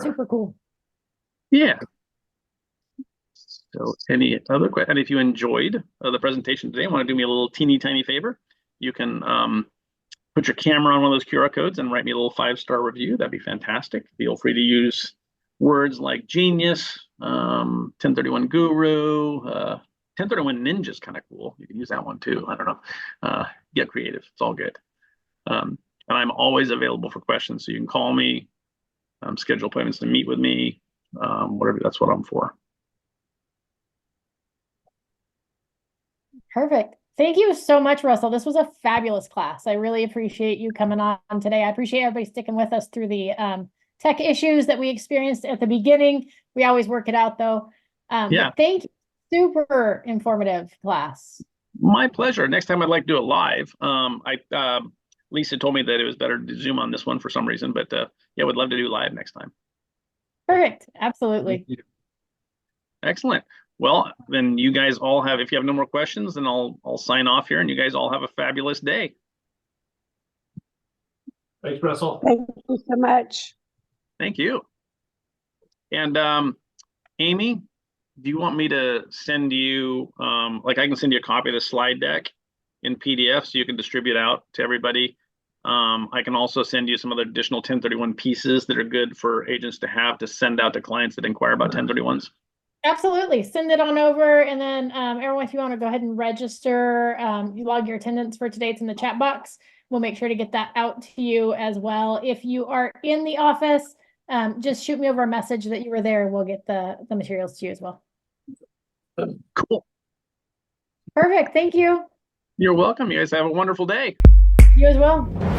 Super cool. Yeah. So any other questions? And if you enjoyed the presentation today and want to do me a little teeny tiny favor, you can put your camera on one of those QR codes and write me a little 5-star review. That'd be fantastic. Feel free to use words like genius, 1031 guru, 1031 Ninja is kind of cool. You can use that one too. I don't know. Get creative. It's all good. And I'm always available for questions. So you can call me, schedule appointments to meet with me, whatever. That's what I'm for. Perfect. Thank you so much, Russell. This was a fabulous class. I really appreciate you coming on today. I appreciate everybody sticking with us through the tech issues that we experienced at the beginning. We always work it out though. Yeah. But thank you. Super informative class. My pleasure. Next time I'd like to do it live. Lisa told me that it was better to Zoom on this one for some reason, but yeah, would love to do live next time. Perfect. Absolutely. Excellent. Well, then you guys all have, if you have no more questions, then I'll sign off here and you guys all have a fabulous day. Thanks, Russell. Thank you so much. Thank you. And Amy, do you want me to send you, like I can send you a copy of the slide deck in PDF so you can distribute out to everybody. I can also send you some other additional 1031 pieces that are good for agents to have to send out to clients that inquire about 1031s. Absolutely. Send it on over. And then everyone, if you want to go ahead and register, you log your attendance for today. It's in the chat box. We'll make sure to get that out to you as well. If you are in the office, just shoot me over a message that you were there. We'll get the materials to you as well. Cool. Perfect. Thank you. You're welcome. You guys have a wonderful day. You as well.